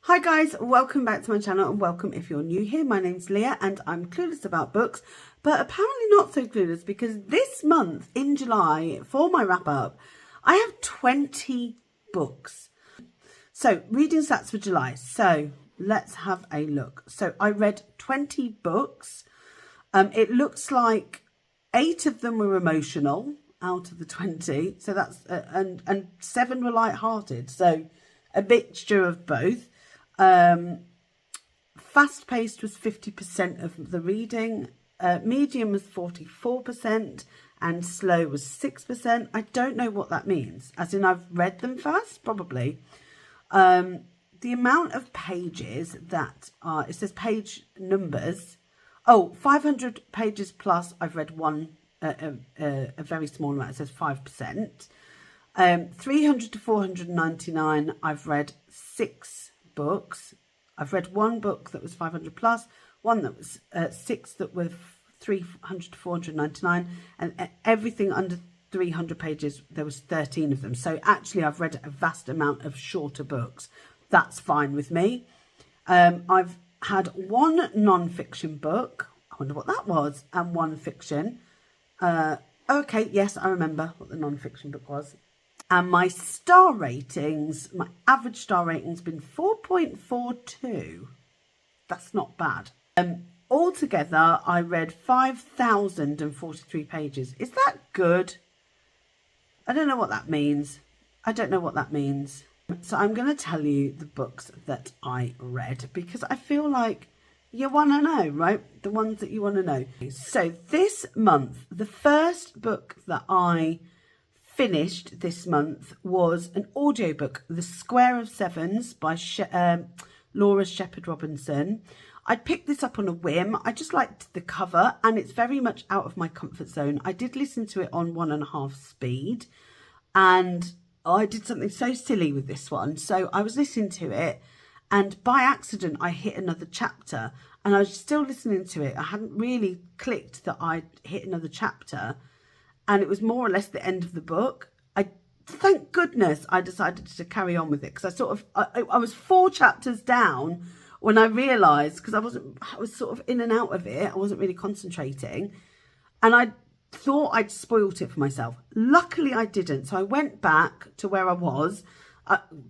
Hi guys, welcome back to my channel and welcome if you're new here. My name's Leah and I'm clueless about books, but apparently not so clueless because this month in July for my wrap up, I have 20 books. So reading stats for July. So let's have a look. So I read 20 books. It looks like 8 of them were emotional out of the 20. So that's, and 7 were light-hearted. So a mixture of both. Fast paced was 50% of the reading, medium was 44% and slow was 6%. I don't know what that means, as in I've read them fast, probably. The amount of pages that are, it says page numbers, 500 pages plus. I've read one, a very small amount, it says 5%. 300 to 499, I've read 6 books. I've read one book that was 500 plus, one that was 6 that were 300 to 499, and everything under 300 pages, there was 13 of them. So actually I've read a vast amount of shorter books. That's fine with me. I've had one non-fiction book, I wonder what that was, and one fiction. Okay, yes, I remember what the non-fiction book was. And my star ratings, my average star rating's been 4.42. That's not bad. Altogether, I read 5,043 pages. Is that good? I don't know what that means. I don't know what that means. So I'm going to tell you the books that I read because I feel like you want to know, right? The ones that you want to know. So this month, the first book that I finished this month was an audiobook, The Square of Sevens by Laura Shepherd Robinson. I picked this up on a whim. I just liked the cover and it's very much out of my comfort zone. I did listen to it on 1.5 speed and I did something so silly with this one. So I was listening to it and by accident I hit another chapter and I was still listening to it. I hadn't really clicked that I'd hit another chapter. And it was more or less the end of the book. Thank goodness I decided to carry on with it because I was 4 chapters down when I realised, because I was sort of in and out of it. I wasn't really concentrating. And I thought I'd spoilt it for myself. Luckily I didn't. So I went back to where I was.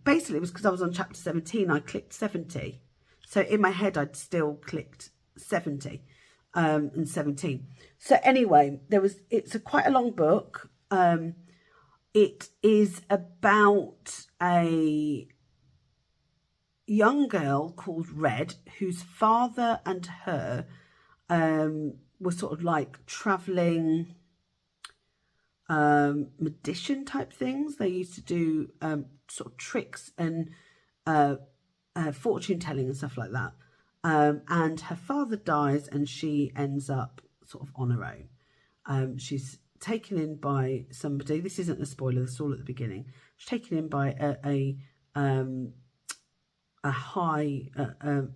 Basically it was because I was on chapter 17. I clicked 70. So in my head I'd still clicked 70 and 17. So anyway, it's quite a long book. It is about a young girl called Red, whose father and her were sort of like travelling magician type things. They used to do sort of tricks and fortune telling and stuff like that. And her father dies and she ends up sort of on her own. She's taken in by somebody. This isn't a spoiler, this is all at the beginning. She's taken in by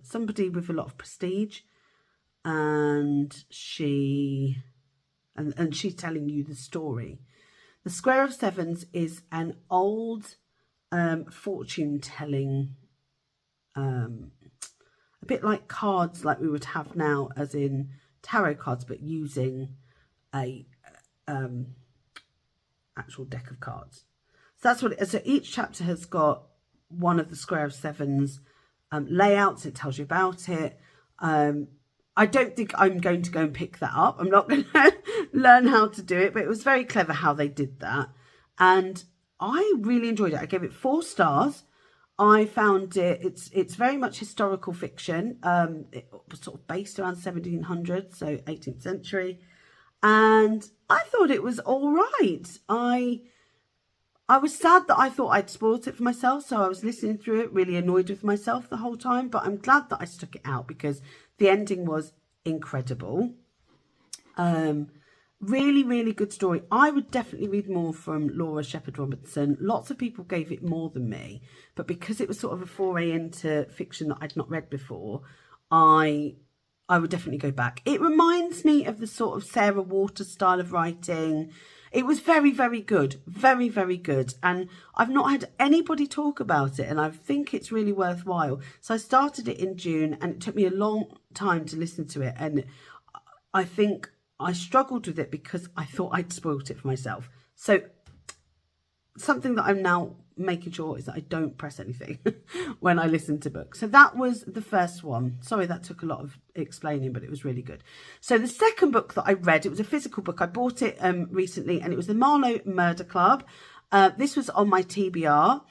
somebody with a lot of prestige, and she's telling you the story. The Square of Sevens is an old fortune telling, a bit like cards like we would have now, as in tarot cards, but using a actual deck of cards. So that's what it is. So each chapter has got one of the Square of Sevens layouts. It tells you about it. I don't think I'm going to go and pick that up. I'm not going to learn how to do it, but it was very clever how they did that. And I really enjoyed it. I gave it 4 stars. I found it's very much historical fiction. It was sort of based around 1700, so 18th century. And I thought it was all right. I was sad that I thought I'd spoiled it for myself. So I was listening through it, really annoyed with myself the whole time. But I'm glad that I stuck it out because the ending was incredible. Really, really good story. I would definitely read more from Laura Shepherd Robinson. Lots of people gave it more than me, but because it was sort of a foray into fiction that I'd not read before, I would definitely go back. It reminds me of the sort of Sarah Waters style of writing. It was very, very good. Very, very good. And I've not had anybody talk about it, and I think it's really worthwhile. So I started it in June, and it took me a long time to listen to it. And I think I struggled with it because I thought I'd spoilt it for myself. So something that I'm now making sure is that I don't press anything when I listen to books. So that was the first one. Sorry, that took a lot of explaining, but it was really good. So the second book that I read, it was a physical book. I bought it recently, and it was the Marlow Murder Club. This was on my TBR,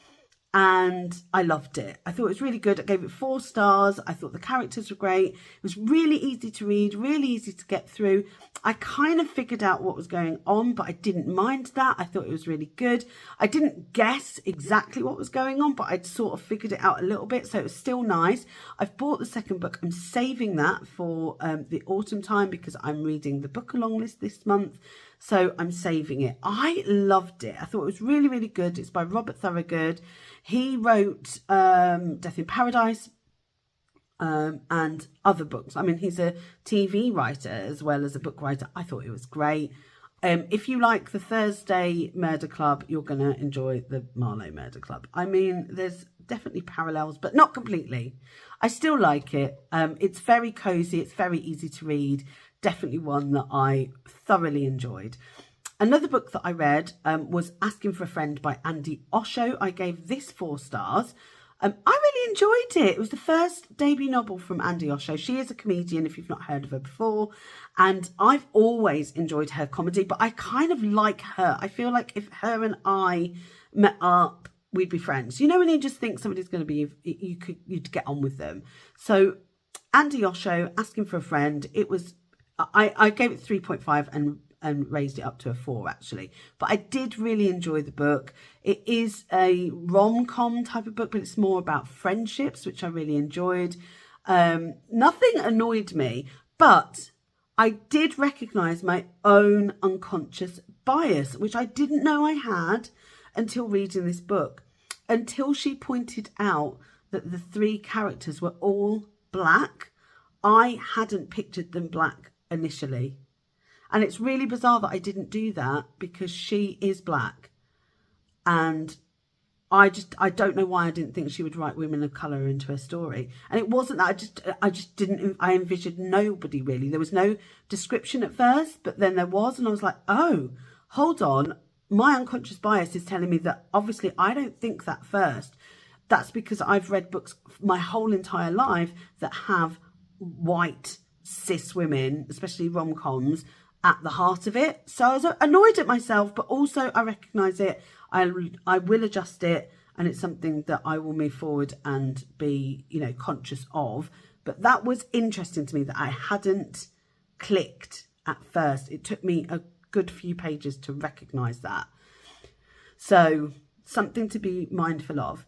and I loved it. I thought it was really good. I gave it 4 stars. I thought the characters were great. It was really easy to read, really easy to get through. I kind of figured out what was going on, but I didn't mind that. I thought it was really good. I didn't guess exactly what was going on, but I'd sort of figured it out a little bit, so it was still nice. I've bought the second book. I'm saving that for the autumn time because I'm reading the book along list this month. So I'm saving it. I loved it. I thought it was really, really good. It's by Robert Thorogood. He wrote Death in Paradise and other books. I mean, he's a TV writer as well as a book writer. I thought it was great. If you like the Thursday Murder Club, you're going to enjoy the Marlow Murder Club. I mean, there's definitely parallels, but not completely. I still like it. It's very cozy. It's very easy to read. Definitely one that I thoroughly enjoyed. Another book that I read was Asking for a Friend by Andy Osho. I gave this 4 stars. I really enjoyed it. It was the first debut novel from Andy Osho. She is a comedian, if you've not heard of her before. And I've always enjoyed her comedy, but I kind of like her. I feel like if her and I met up, we'd be friends. You know, when you just think somebody's going to be, you'd get on with them. So Andy Osho, Asking for a Friend, it was, I gave it 3.5 and raised it up to a 4 actually. But I did really enjoy the book. It is a rom-com type of book, but it's more about friendships, which I really enjoyed. Nothing annoyed me, but I did recognise my own unconscious bias, which I didn't know I had until reading this book, until she pointed out that the 3 characters were all black. I hadn't pictured them black initially. And it's really bizarre that I didn't do that because she is black. And I don't know why I didn't think she would write women of colour into her story. And it wasn't that, I envisioned nobody really. There was no description at first, but then there was. And I was like, oh, hold on. My unconscious bias is telling me that obviously I don't think that first. That's because I've read books my whole entire life that have white cis women, especially rom-coms, at the heart of it. So I was annoyed at myself, but also I recognise it. I will adjust it, and it's something that I will move forward and be, you know, conscious of. But that was interesting to me that I hadn't clicked at first. It took me a good few pages to recognise that. So something to be mindful of.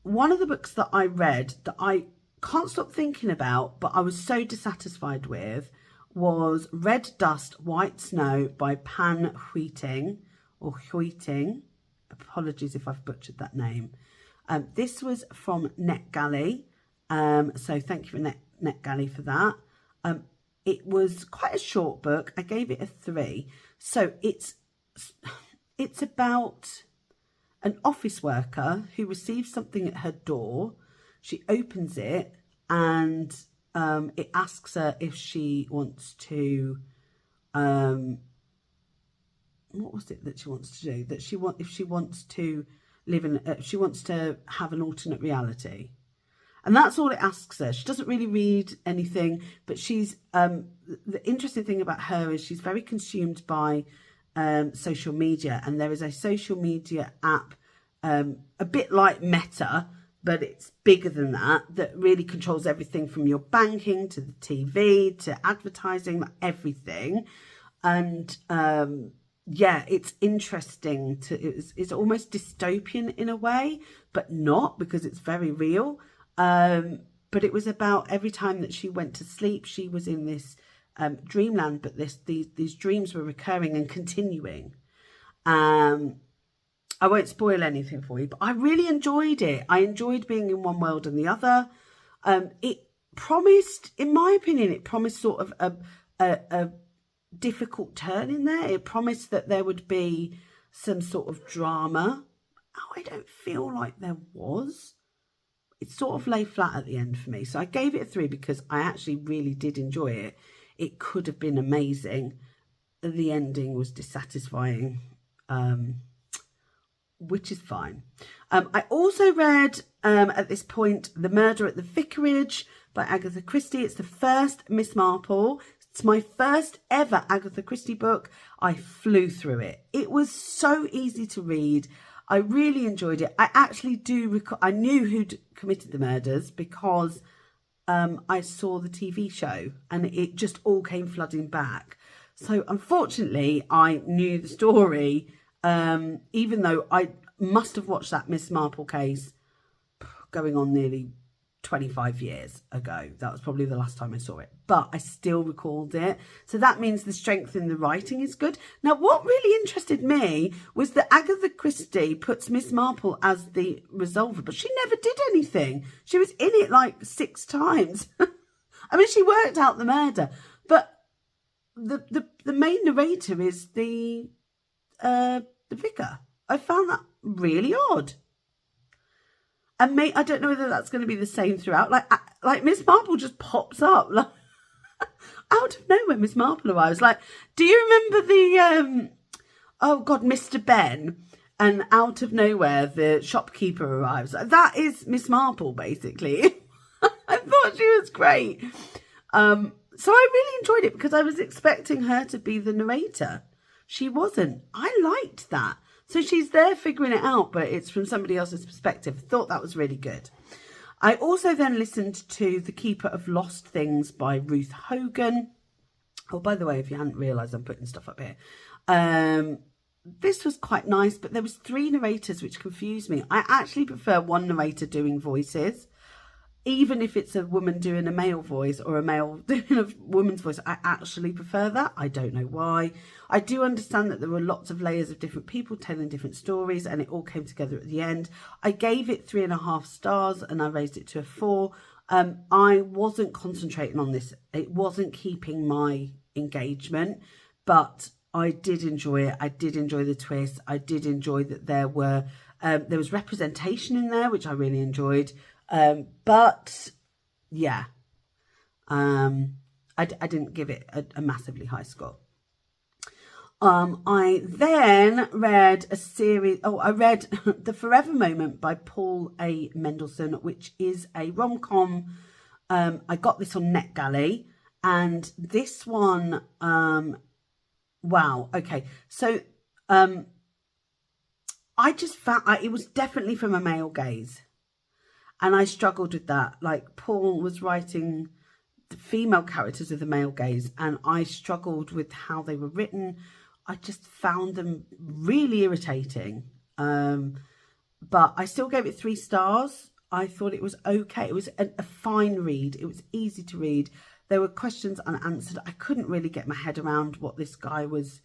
One of the books that I read that I can't stop thinking about, but I was so dissatisfied with, was Red Dust, White Snow by Pan Wheating, or Wheating. Apologies if I've butchered that name. This was from NetGalley. So thank you for NetGalley for that. It was quite a short book. I gave it a 3. So it's about an office worker who receives something at her door. She opens it and it asks her if she wants to, what was it that she wants to do? That if she wants to live in, she wants to have an alternate reality. And that's all it asks her. She doesn't really read anything, but she's, the interesting thing about her is she's very consumed by social media. And there is a social media app, a bit like Meta, but it's bigger than that really controls everything from your banking to the TV to advertising, like everything. And yeah, it's interesting it's almost dystopian in a way, but not, because it's very real. But it was about every time that she went to sleep, she was in this dreamland, but these dreams were recurring and continuing. I won't spoil anything for you, but I really enjoyed it. I enjoyed being in one world and the other. It promised, in my opinion, it promised sort of a difficult turn in there. It promised that there would be some sort of drama. Oh, I don't feel like there was. It sort of lay flat at the end for me. So I gave it a 3 because I actually really did enjoy it. It could have been amazing. The ending was dissatisfying, which is fine. I also read, at this point, The Murder at the Vicarage by Agatha Christie. It's the first Miss Marple. It's my first ever Agatha Christie book. I flew through it. It was so easy to read. I really enjoyed it. I actually I knew who'd committed the murders because I saw the TV show and it just all came flooding back. So unfortunately, I knew the story, even though I must have watched that Miss Marple case going on nearly 25 years ago. That was probably the last time I saw it, but I still recalled it. So that means the strength in the writing is good. Now, what really interested me was that Agatha Christie puts Miss Marple as the resolver, but she never did anything. She was in it like 6 times. I mean, she worked out the murder, but the main narrator is the vicar. I found that really odd. And I don't know whether that's going to be the same throughout. Like Miss Marple just pops up like, out of nowhere. Miss Marple arrives. Like, do you remember the oh God, Mr. Ben? And out of nowhere, the shopkeeper arrives. That is Miss Marple, basically. I thought she was great. So I really enjoyed it because I was expecting her to be the narrator. She wasn't. I liked that. So she's there figuring it out, but it's from somebody else's perspective. Thought that was really good. I also then listened to The Keeper of Lost Things by Ruth Hogan. Oh, by the way, if you hadn't realised, I'm putting stuff up here. This was quite nice, but there was 3 narrators, which confused me. I actually prefer one narrator doing voices. Even if it's a woman doing a male voice or a male doing a woman's voice, I actually prefer that. I don't know why. I do understand that there were lots of layers of different people telling different stories and it all came together at the end. I gave it 3.5 stars and I raised it to a 4. I wasn't concentrating on this. It wasn't keeping my engagement, but I did enjoy it. I did enjoy the twist. I did enjoy that there was representation in there, which I really enjoyed. But yeah, I didn't give it a massively high score. I then read a series. Oh, I read The Forever Moment by Paul A. Mendelsohn, which is a rom-com. I got this on NetGalley, and this one, wow. Okay. So, I just found it was definitely from a male gaze. And I struggled with that. Like, Paul was writing the female characters with a male gaze, and I struggled with how they were written. I just found them really irritating. But I still gave it 3 stars. I thought it was okay. It was a fine read. It was easy to read. There were questions unanswered. I couldn't really get my head around what this guy was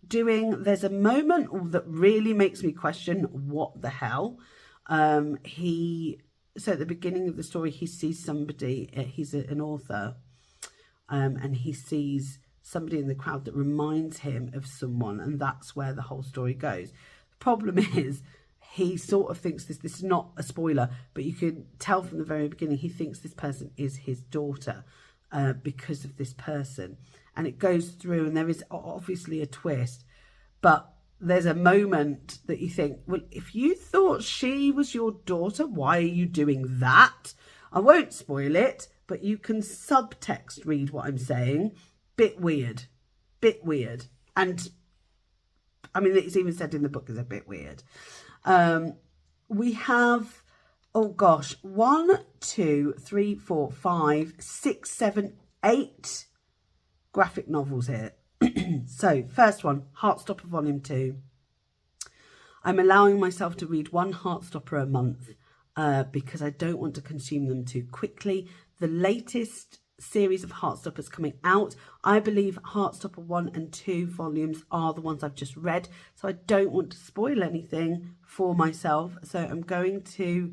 doing. There's a moment that really makes me question what the hell. So at the beginning of the story, he sees somebody, he's an author, and he sees somebody in the crowd that reminds him of someone, and that's where the whole story goes. The problem is, he sort of thinks this is not a spoiler, but you can tell from the very beginning, he thinks this person is his daughter because of this person. And it goes through, and there is obviously a twist, but there's a moment that you think, well, if you thought she was your daughter, why are you doing that? I won't spoil it, but you can subtext read what I'm saying. Bit weird. And I mean, it's even said in the book is a bit weird. We have, oh gosh, 1, 2, 3, 4, 5, 6, 7, 8 graphic novels here. So, first one, Heartstopper Volume 2. I'm allowing myself to read 1 Heartstopper a month because I don't want to consume them too quickly. The latest series of Heartstoppers coming out, I believe Heartstopper 1 and 2 volumes are the ones I've just read. So I don't want to spoil anything for myself. So I'm going to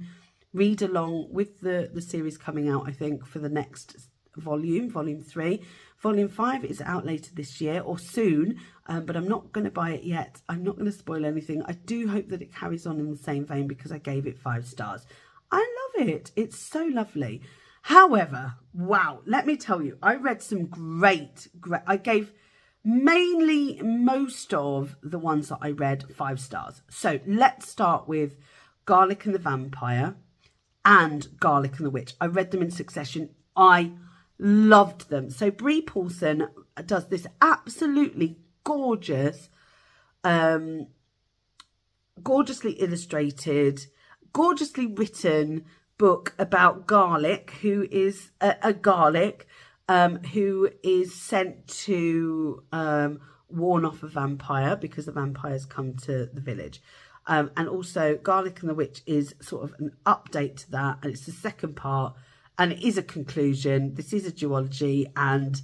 read along with the series coming out, I think, for the next volume 3. Volume 5 is out later this year or soon, but I'm not going to buy it yet. I'm not going to spoil anything. I do hope that it carries on in the same vein because I gave it 5 stars. I love it. It's so lovely. However, wow, let me tell you, I read some great, I gave mainly most of the ones that I read 5 stars. So let's start with Garlic and the Vampire and Garlic and the Witch. I read them in succession. I loved them. So Bree Paulson does this absolutely gorgeous, gorgeously illustrated, gorgeously written book about Garlic, who is a garlic who is sent to warn off a vampire because the vampires come to the village. And also Garlic and the Witch is sort of an update to that, and it's the second part, and it is a conclusion. This is a duology, and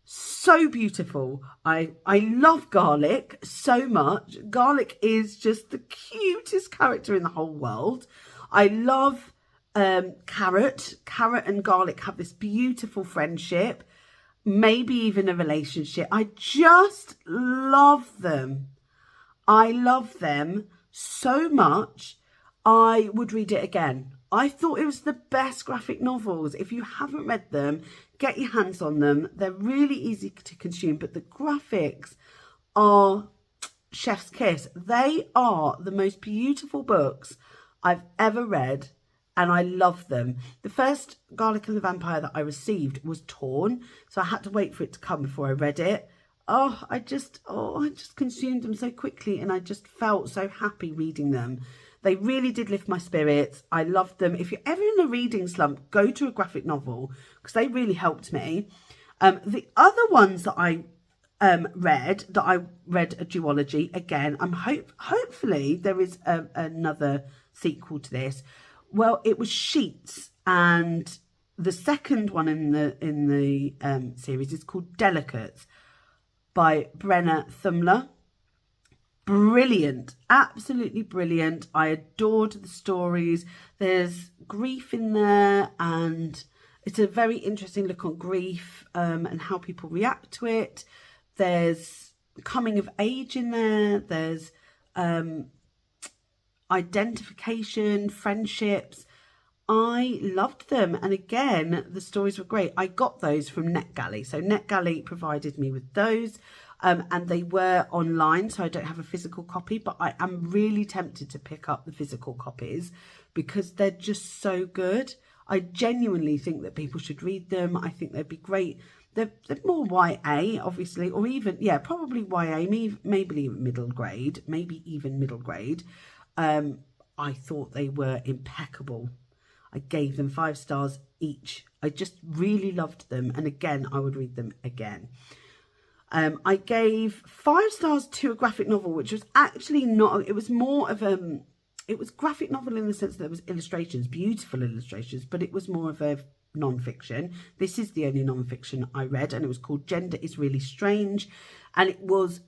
so beautiful. I love Garlic so much. Garlic is just the cutest character in the whole world. I love Carrot and Garlic have this beautiful friendship, maybe even a relationship. I just love them. I love them so much. I would read it again. I thought it was the best graphic novels. If you haven't read them, get your hands on them. They're really easy to consume, but the graphics are chef's kiss. They are the most beautiful books I've ever read, and I love them. The first Garlic and the Vampire that I received was torn, so I had to wait for it to come before I read it. I just consumed them so quickly, and I just felt so happy reading them. They really did lift my spirits. I loved them. If you're ever in a reading slump, go to a graphic novel because they really helped me. The other ones that I read a duology again. Hopefully there is another sequel to this. Well, it was Sheets, and the second one in the series is called Delicates by Brenna Thumler. Brilliant, absolutely brilliant. I adored the stories. There's grief in there, and it's a very interesting look on grief and how people react to it. There's coming of age in there. There's identification, friendships. I loved them, and again, the stories were great. I got those from NetGalley, so NetGalley provided me with those. And they were online, so I don't have a physical copy, but I am really tempted to pick up the physical copies because they're just so good. I genuinely think that people should read them. I think they'd be great. They're more YA, obviously, or even, yeah, probably YA, maybe even middle grade. I thought they were impeccable. I gave them 5 stars each. I just really loved them. And again, I would read them again. I gave 5 stars to a graphic novel, which was actually not, it was more of it was graphic novel in the sense that there was illustrations, beautiful illustrations, but it was more of a non-fiction. This is the only non-fiction I read, and it was called Gender is Really Strange. And it was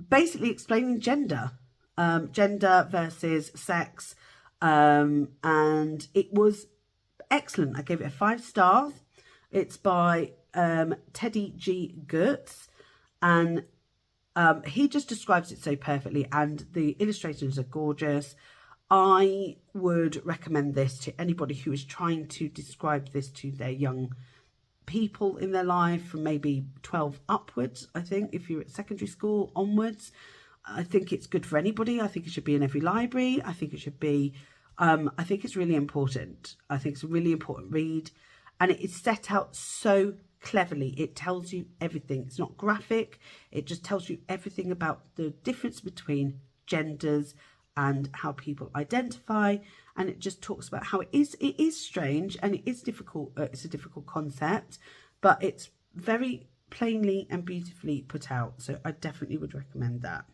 basically explaining gender versus sex. And it was excellent. I gave it 5 stars. It's by Teddy G. Gertz, and he just describes it so perfectly, and the illustrations are gorgeous. I would recommend this to anybody who is trying to describe this to their young people in their life from maybe 12 upwards. I think if you're at secondary school onwards, I think it's good for anybody. I think it should be in every library. I think it should be, I think it's really important. I think it's a really important read, and it is set out so cleverly. It tells you everything. It's not graphic. It just tells you everything about the difference between genders and how people identify, and it just talks about how it is strange and it is difficult. It's a difficult concept, but it's very plainly and beautifully put out, so I definitely would recommend that.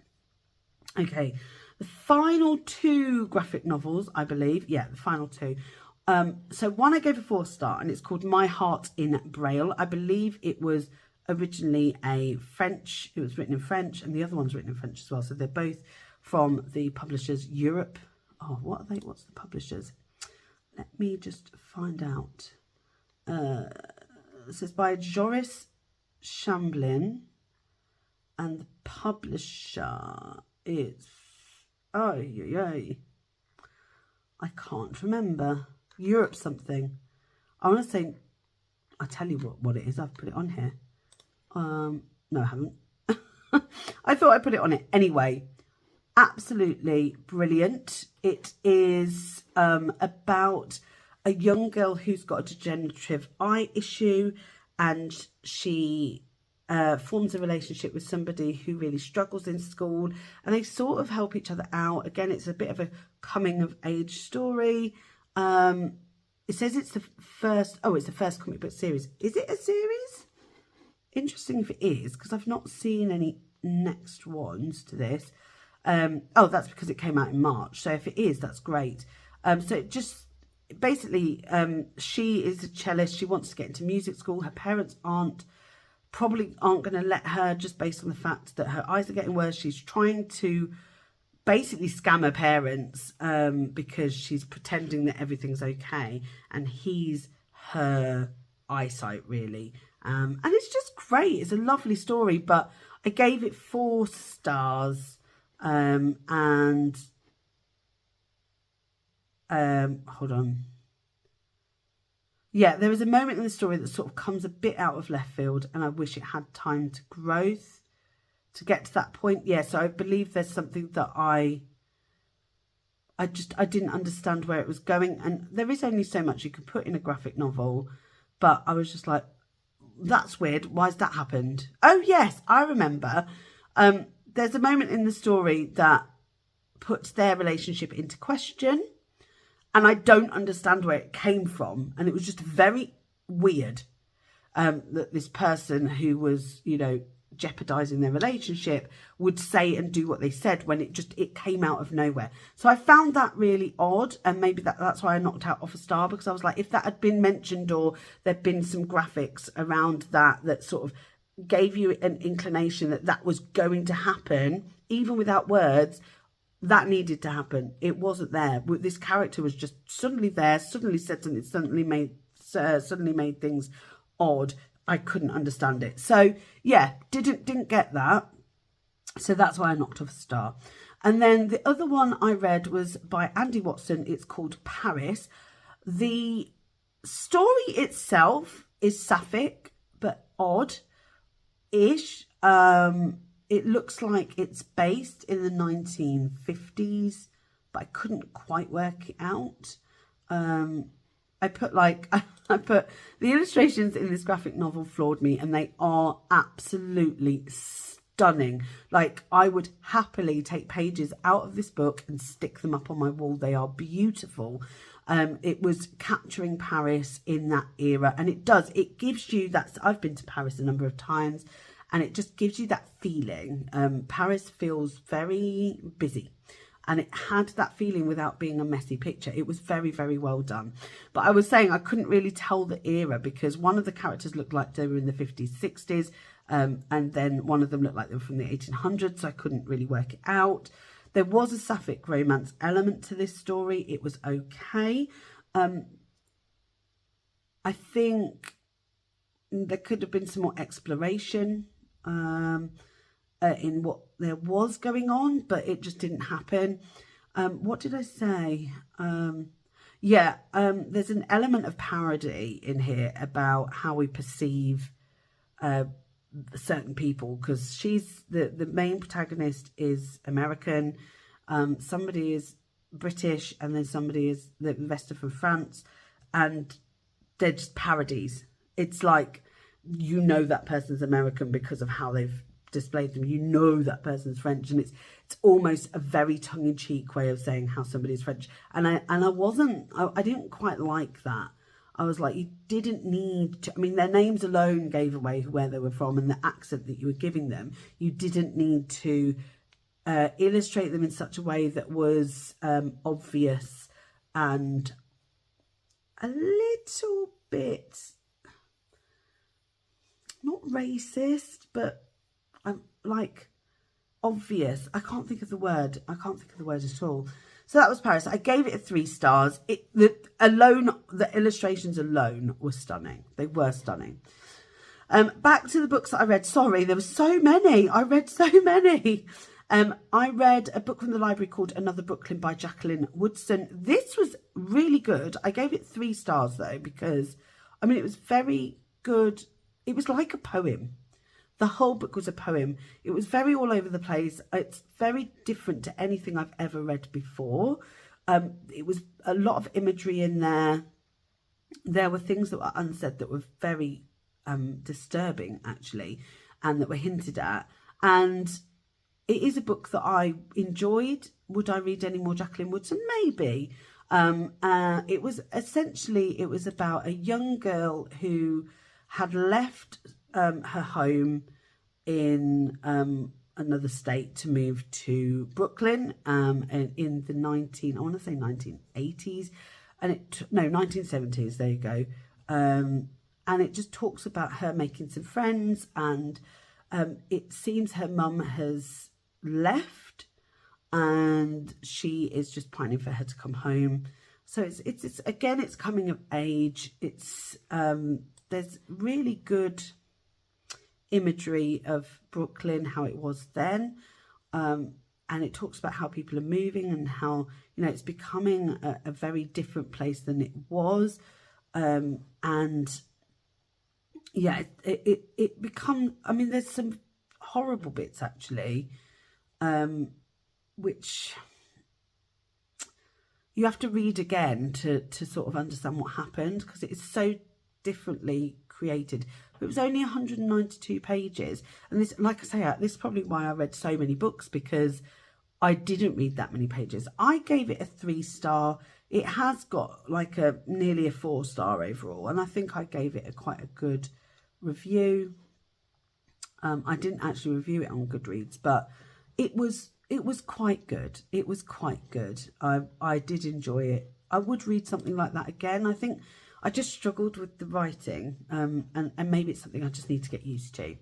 Okay, the final 2 graphic novels, I believe, the final 2. So one I gave a 4 star, and it's called My Heart in Braille. I believe it was originally it was written in French, and the other one's written in French as well. So they're both from the publishers Europe. Oh, what are they? What's the publishers? Let me just find out. This is by Joris Shamblin, and the publisher is, oh, I can't remember. Europe something. I want to say, I'll tell you what it is. I've put it on here. No, I haven't. I thought I put it on it. Anyway, absolutely brilliant. It is about a young girl who's got a degenerative eye issue, and she forms a relationship with somebody who really struggles in school, and they sort of help each other out. Again, it's a bit of a coming of age story. It says it's the first, it's the first comic book series. Is it a series? Interesting if it is, because I've not seen any next ones to this. That's because it came out in March. So if it is, that's great. So it just basically, she is a cellist. She wants to get into music school. Her parents probably aren't going to let her, just based on the fact that her eyes are getting worse. She's trying to basically scam her parents because she's pretending that everything's okay, and he's her eyesight, really. And it's just great. It's a lovely story, but I gave it 4 stars. Hold on. Yeah, there is a moment in the story that sort of comes a bit out of left field, and I wish it had time to growth to get to that point. Yeah, so I believe there's something that I didn't understand where it was going, and there is only so much you can put in a graphic novel, but I was just like, that's weird. Why's that happened? Oh yes, I remember. There's a moment in the story that puts their relationship into question, and I don't understand where it came from, and it was just very weird that this person who was, jeopardizing their relationship would say and do what they said when it came out of nowhere. So I found that really odd, and maybe that's why I knocked out off a star, because I was like, if that had been mentioned, or there'd been some graphics around that sort of gave you an inclination that was going to happen, even without words, that needed to happen. It wasn't there. This character was just suddenly there, suddenly said something, suddenly made things odd. I couldn't understand it. So yeah, didn't get that. So that's why I knocked off a star. And then the other one I read was by Andy Watson. It's called Paris. The story itself is sapphic but odd-ish. It looks like it's based in the 1950s, but I couldn't quite work it out. I put the illustrations in this graphic novel floored me, and they are absolutely stunning. Like, I would happily take pages out of this book and stick them up on my wall. They are beautiful. It was capturing Paris in that era, and it gives you that. I've been to Paris a number of times, and it just gives you that feeling. Paris feels very busy, and it had that feeling without being a messy picture. It was very, very well done. But I was saying I couldn't really tell the era, because one of the characters looked like they were in the 50s, 60s, and then one of them looked like they were from the 1800s, so I couldn't really work it out. There was a sapphic romance element to this story. It was okay. I think there could have been some more exploration in what there was going on, but it just didn't happen. What did I say? There's an element of parody in here about how we perceive certain people, because she's the main protagonist is American, somebody is British, and then somebody is the investor from France, and they're just parodies. It's like, that person's American because of how they've displayed them. That person's French, and it's almost a very tongue-in-cheek way of saying how somebody's French. And I didn't quite like that. I was like, you didn't need to. I mean, their names alone gave away where they were from, and the accent that you were giving them. You didn't need to illustrate them in such a way that was obvious and a little bit, not racist, but like obvious. I can't think of the word at all. So that was Paris. I gave it 3 stars. The illustrations alone were stunning. They were stunning. Back to the books that I read. Sorry, there were so many. I read so many. I read a book from the library called Another Brooklyn by Jacqueline Woodson. This was really good. I gave it 3 stars though, because, I mean, it was very good. It was like a poem. The whole book was a poem. It was very all over the place. It's very different to anything I've ever read before. It was a lot of imagery in there. There were things that were unsaid that were very disturbing, actually, and that were hinted at. And it is a book that I enjoyed. Would I read any more Jacqueline Woodson? Maybe. It was about a young girl who had left her home in another state to move to Brooklyn in the 1980s, and 1970s. There you go. And it just talks about her making some friends, and it seems her mum has left, and she is just pining for her to come home. So it's again, it's coming of age. It's there's really good imagery of Brooklyn, how it was then, and it talks about how people are moving and how, you know, it's becoming a very different place than it was, and yeah, it becomes, I mean, there's some horrible bits actually, which you have to read again to sort of understand what happened, because it is so differently created. It was only 192 pages, and this, like I say, this is probably why I read so many books, because I didn't read that many pages. I gave it a 3 star. It has got like nearly a 4 star overall, and I think I gave it quite a good review. I didn't actually review it on Goodreads, but it was quite good. It was quite good. I did enjoy it. I would read something like that again. I think I just struggled with the writing, and maybe it's something I just need to get used to.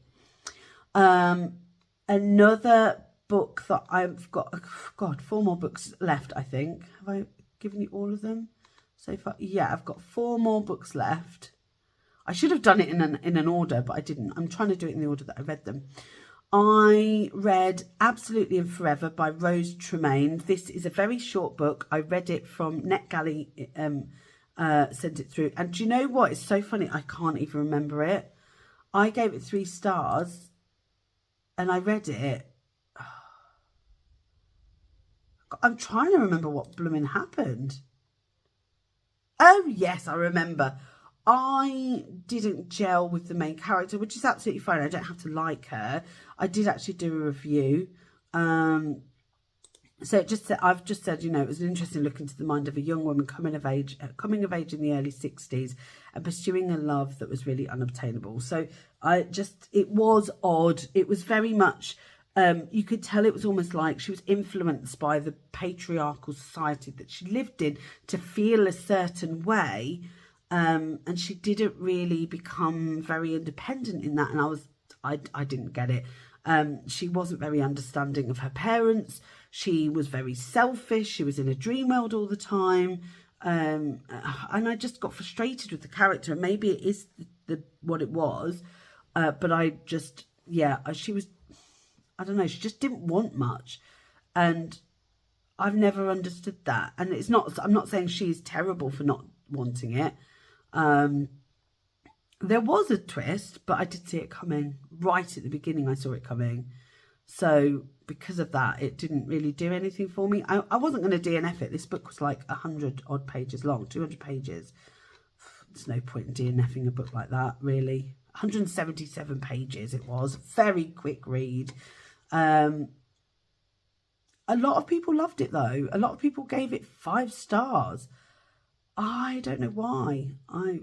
Another book that I've got, God, 4 more books left, I think. Have I given you all of them so far? Yeah, I've got 4 more books left. I should have done it in an order, but I didn't. I'm trying to do it in the order that I read them. I read Absolutely and Forever by Rose Tremaine. This is a very short book. I read it from NetGalley, sent it through. And do you know what? It's so funny. I can't even remember it. I gave it 3 stars and I read it. I'm trying to remember what blooming happened. Oh, yes, I remember. I didn't gel with the main character, which is absolutely fine. I don't have to like her. I did actually do a review. So I've just said, you know, it was an interesting look into the mind of a young woman coming of age in the early 60s and pursuing a love that was really unobtainable. So it was odd. It was very much, you could tell it was almost like she was influenced by the patriarchal society that she lived in to feel a certain way. And she didn't really become very independent in that. And I didn't get it. She wasn't very understanding of her parents. She was very selfish. She was in a dream world all the time. And I just got frustrated with the character. And maybe it is what it was. But I just, yeah, she was, I don't know, she just didn't want much. And I've never understood that. And I'm not saying she's terrible for not wanting it. There was a twist, but I did see it coming right at the beginning. I saw it coming. So because of that, it didn't really do anything for me. I wasn't going to DNF it. This book was like 100 odd pages long, 200 pages. There's no point in DNFing a book like that, really. 177 pages it was. Very quick read. A lot of people loved it though. A lot of people gave it 5 stars. I don't know why. A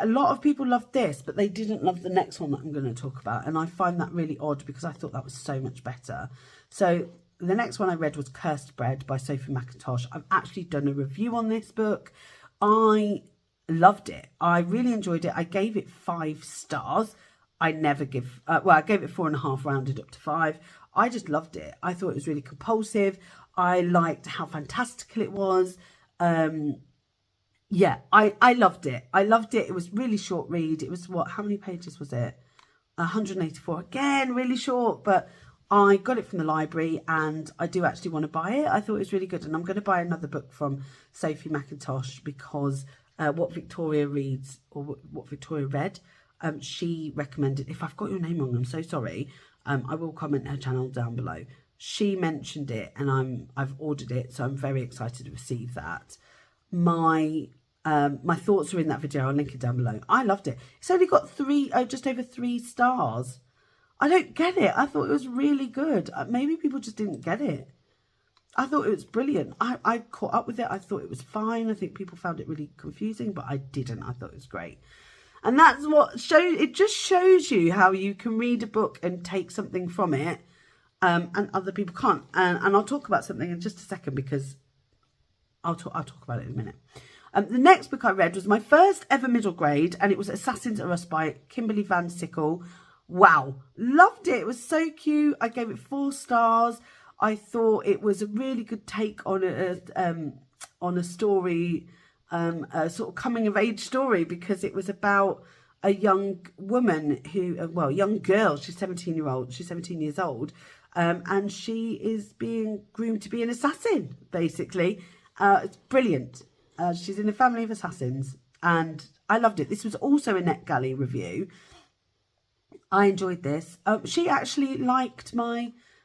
lot of people loved this, but they didn't love the next one that I'm going to talk about. And I find that really odd because I thought that was so much better. So the next one I read was Cursed Bread by Sophie McIntosh. I've actually done a review on this book. I loved it. I really enjoyed it. I gave it 5 stars. I never give, I gave it 4.5 rounded up to 5. I just loved it. I thought it was really compulsive. I liked how fantastical it was. Yeah, I loved it. I loved it. It was really short read. It was how many pages was it? 184. Again, really short, but I got it from the library and I do actually want to buy it. I thought it was really good, and I'm going to buy another book from Sophie McIntosh because what Victoria reads, or what Victoria read, she recommended. If I've got your name wrong, I'm so sorry. I will comment her channel down below. She mentioned it and I've ordered it, so I'm very excited to receive that. My thoughts are in that video. I'll link it down below. I loved it. It's only got just over 3 stars. I don't get it. I thought it was really good. Maybe people just didn't get it. I thought it was brilliant. I caught up with it. I thought it was fine. I think people found it really confusing, but I didn't. I thought it was great. And that's what it just shows you how you can read a book and take something from it, and other people can't. And I'll talk about something in just a second, because I'll talk about it in a minute. The next book I read was my first ever middle grade, and it was Assassins Are Us by Kimberly Van Sickle. Wow, loved it. It was so cute. I gave it 4 stars. I thought it was a really good take on a story, a sort of coming of age story, because it was about a young woman young girl. She's 17 years old, and she is being groomed to be an assassin, basically. It's brilliant. She's in a family of assassins, and I loved it. This was also a NetGalley review. I enjoyed this. She actually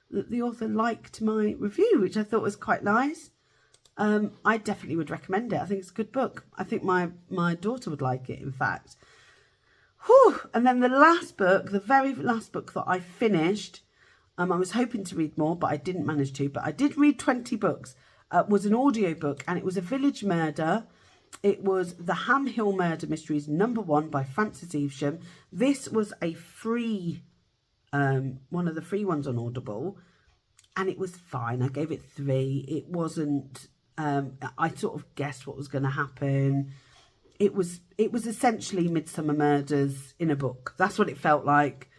the author liked my review, which I thought was quite nice. I definitely would recommend it. I think it's a good book. I think my daughter would like it, in fact. Whew. And then the last book, the very last book that I finished, I was hoping to read more, but I didn't manage to. But I did read 20 books. Was an audio book, and it was a village murder. It was The Ham Hill Murder Mysteries #1 by Frances Evesham. This was a free, one of the free ones on Audible, and it was fine. I gave it 3. It wasn't, I sort of guessed what was going to happen. It was essentially Midsummer Murders in a book. That's what it felt like.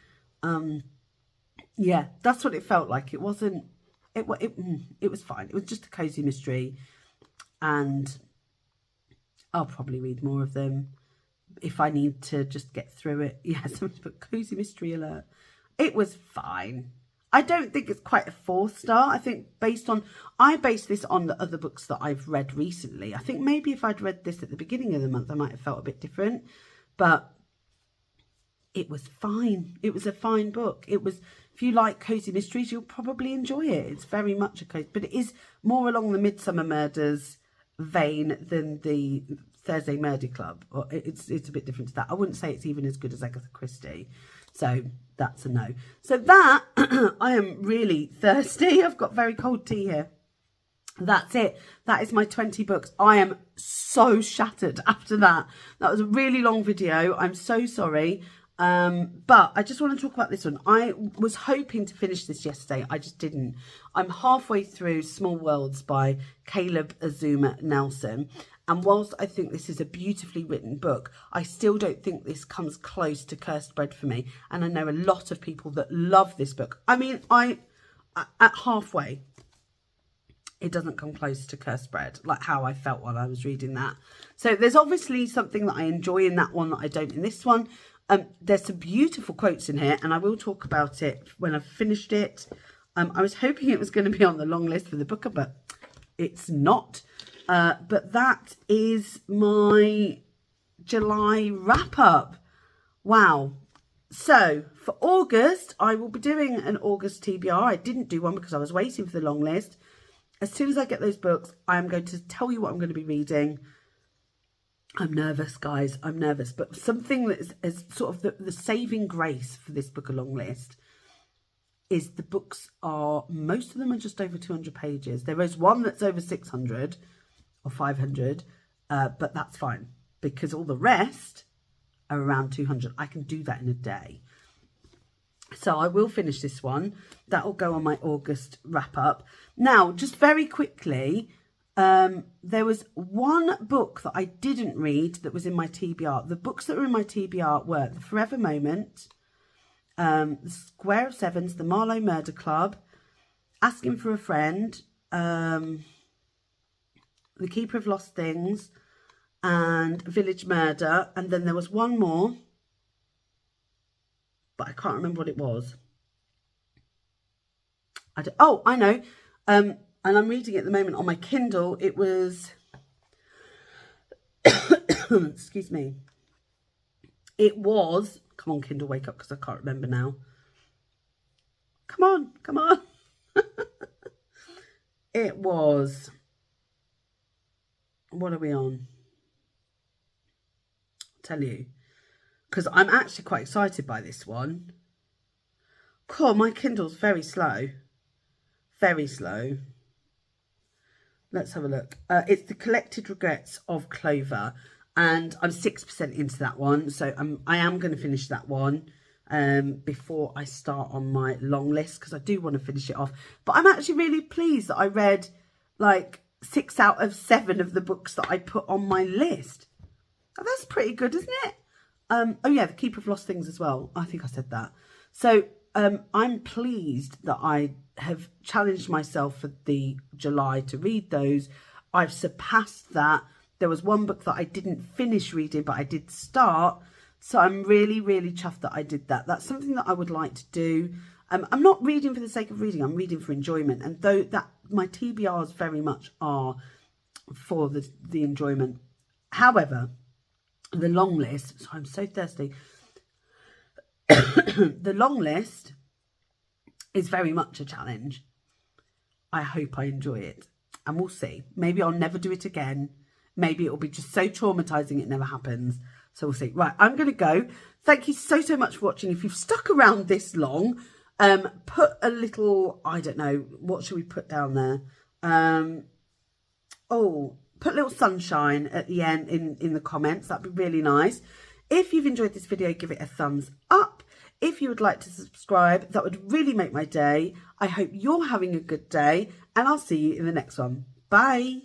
Yeah, that's what it felt like. It wasn't, it was fine. It was just a cozy mystery, and I'll probably read more of them if I need to just get through it. Yeah, someone's put cozy mystery alert. It was fine. I don't think it's quite a 4 star. I think I based this on the other books that I've read recently. I think maybe if I'd read this at the beginning of the month, I might have felt a bit different. But it was fine. It was a fine book. It was, if you like cozy mysteries, you'll probably enjoy it. It's very much a cozy, but it is more along the Midsummer Murders vein than the Thursday Murder Club. Or it's a bit different to that. I wouldn't say it's even as good as Agatha Christie. So that's a no. So that, I am really thirsty. I've got very cold tea here. That's it. That is my 20 books. I am so shattered after that. That was a really long video. I'm so sorry. But I just want to talk about this one. I was hoping to finish this yesterday. I just didn't. I'm halfway through Small Worlds by Caleb Azuma Nelson. And whilst I think this is a beautifully written book, I still don't think this comes close to Cursed Bread for me. And I know a lot of people that love this book. I mean, at halfway, it doesn't come close to Cursed Bread, like how I felt while I was reading that. So there's obviously something that I enjoy in that one that I don't in this one. There's some beautiful quotes in here, and I will talk about it when I've finished it. I was hoping it was going to be on the long list for the booker, but it's not. But that is my July wrap-up. Wow. So for August, I will be doing an August TBR. I didn't do one because I was waiting for the long list. As soon as I get those books, I am going to tell you what I'm going to be reading. I'm nervous, guys. I'm nervous. But something that is sort of the saving grace for this book long list is the books are, most of them are just over 200 pages. There is one that's over 600 or 500, but that's fine because all the rest are around 200. I can do that in a day. So I will finish this one. That will go on my August wrap up. Now, just very quickly, there was one book that I didn't read that was in my TBR. The books that were in my TBR were The Forever Moment, The Square of Sevens, the Marlow Murder Club, Asking for a Friend, The Keeper of Lost Things, and Village Murder. And then there was one more, but I can't remember what it was. Oh, I know. And I'm reading it at the moment on my Kindle. It was, excuse me. It was, come on, Kindle, wake up, because I can't remember now. Come on, come on. It was, what are we on? I'll tell you, because I'm actually quite excited by this one. Cool, my Kindle's very slow. Very slow. Let's have a look. It's The Collected Regrets of Clover, and I'm 6% into that one, so I am going to finish that one before I start on my long list, because I do want to finish it off. But I'm actually really pleased that I read like 6 out of 7 of the books that I put on my list. Oh, that's pretty good, isn't it? Oh yeah, The Keeper of Lost Things as well. I think I said that. So I'm pleased that I have challenged myself for the July to read those. I've surpassed that. There was one book that I didn't finish reading, but I did start. So I'm really, really chuffed that I did that. That's something that I would like to do. I'm not reading for the sake of reading. I'm reading for enjoyment. And though that my TBRs very much are for the enjoyment. However, the long list, so I'm so thirsty. The long list is very much a challenge. I hope I enjoy it, and we'll see. Maybe I'll never do it again. Maybe it'll be just so traumatizing it never happens. So we'll see. Right, I'm going to go. Thank you so much for watching. If you've stuck around this long, put a little, I don't know, what should we put down there? Put a little sunshine at the end in the comments. That'd be really nice. If you've enjoyed this video, give it a thumbs up. If you would like to subscribe, that would really make my day. I hope you're having a good day, and I'll see you in the next one. Bye.